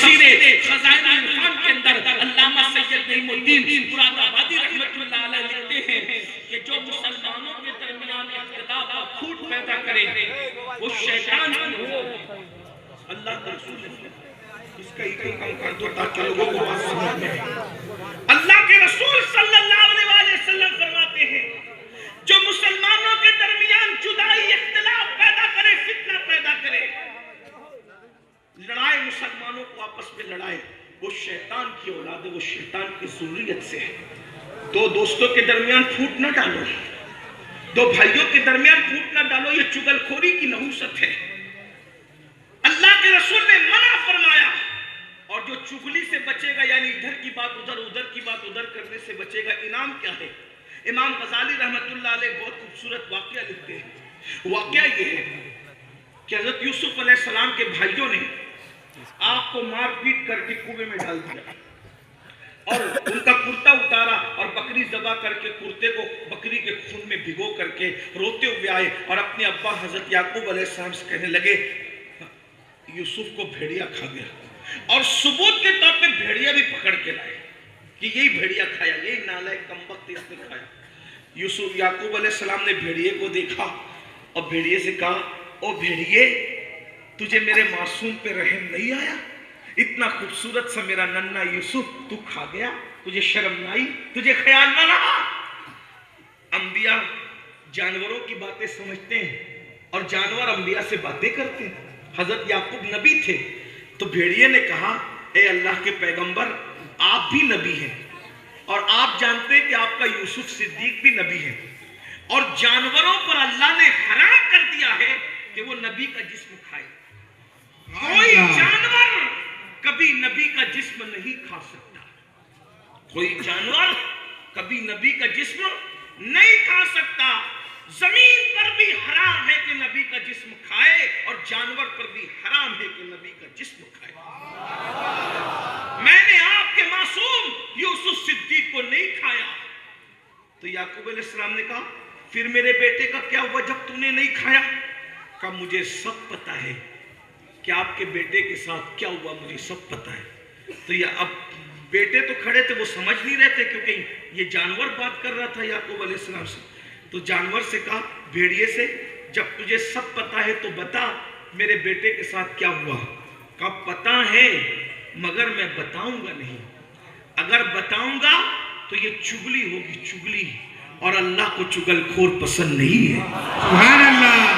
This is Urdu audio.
تفسیر خزائن عرفان کے اندر علامہ سید نعیم الدین مراد آبادی رحمت اللہ علیہ لکھتے ہیں کہ جو مسلمانوں کے درمیان اختلاف اور پھوٹ پیدا کرے وہ شیطان ہو۔ اللہ کا رسول اس کا ایک کام کر دو تاکہ لوگوں کو بات سمجھ میں آئے۔ اللہ کے رسول صلی اللہ علیہ وسلم فرماتے ہیں جو مسلمانوں کے درمیان جدائی اختلاف پیدا کرے، فتنہ پیدا کرے، لڑائے، مسلمانوں کو آپس میں لڑائے، وہ شیطان کی اولاد ہے، وہ شیطان کی ذریت سے ہے۔ دو دوستوں کے درمیان پھوٹ نہ ڈالو، دو بھائیوں کے درمیان پھوٹ نہ ڈالو، یہ چغل خوری کی نحوست ہے۔ اللہ کے رسول نے منع فرمایا، اور جو چغلی سے بچے گا، یعنی ادھر کی بات ادھر، ادھر کی بات ادھر کرنے سے بچے گا، انعام کیا ہے؟ امام غزالی رحمت اللہ علیہ بہت خوبصورت واقعہ لکھتے ہیں۔ واقعہ یہ ہے کہ حضرت یوسف علیہ السلام کے بھائیوں نے آپ کو مار پیٹ کر کے کنویں میں ڈال دیا، اور ان کا کرتا اتارا اور بکری ذبح کر کے کرتے کو بکری کے خون میں بھگو کر کے روتے ہوئے آئے اور اپنے ابا حضرت یعقوب علیہ السلام سے کہنے لگے یوسف کو بھیڑیا کھا گیا، اور ثبوت کے طور پہ بھیڑیا بھی پکڑ کے لائے کہ یہی بھیڑیا کھایا، یہی نالائق کمبخت اس نے کھایا۔ یوسف یعقوب علیہ السلام نے بھیڑیے کو دیکھا اور بھیڑیے سے کہا او بھیڑیے، تجھے میرے معصوم پہ رحم نہیں آیا؟ اتنا خوبصورت سا میرا ننھا یوسف تو کھا گیا، تجھے شرم نہ آئی؟ تجھے خیال نہ رہا؟ انبیاء جانوروں کی باتیں سمجھتے ہیں اور جانور انبیاء سے باتیں کرتے ہیں۔ حضرت یعقوب نبی تھے، تو بھیڑیے نے کہا اے اللہ کے پیغمبر، آپ بھی نبی ہیں اور آپ جانتے ہیں کہ آپ کا یوسف صدیق بھی نبی ہے، اور جانوروں پر اللہ نے حرام کر دیا ہے کہ وہ نبی کا جسم کھائے۔ کوئی جانور کبھی نبی کا جسم نہیں کھا سکتا، کوئی جانور کبھی نبی کا جسم نہیں کھا سکتا۔ زمین پر بھی حرام ہے کہ نبی کا جسم کھائے، اور جانور پر بھی حرام ہے کہ نبی کا جسم کھائے۔ میں نے آپ کے معصوم یوسف صدیق کو نہیں کھایا۔ تو یعقوب علیہ السلام نے کہا پھر میرے بیٹے کا کیا ہوا جب تو نے نہیں کھایا؟ کہا مجھے سب پتا ہے کہ آپ کے بیٹے کے ساتھ کیا ہوا، مجھے سب پتا ہے۔ تو یہ اب بیٹے تو کھڑے تھے، وہ سمجھ نہیں رہتے کیونکہ یہ جانور بات کر رہا تھا یعقوب علیہ السلام سے۔ تو جانور سے کہا بھیڑیے سے جب تجھے سب پتا ہے تو بتا میرے بیٹے کے ساتھ کیا ہوا؟ کہا پتا ہے مگر میں بتاؤں گا نہیں، اگر بتاؤں گا تو یہ چغلی ہوگی، چغلی، اور اللہ کو چغل خور پسند نہیں ہے۔ سبحان اللہ۔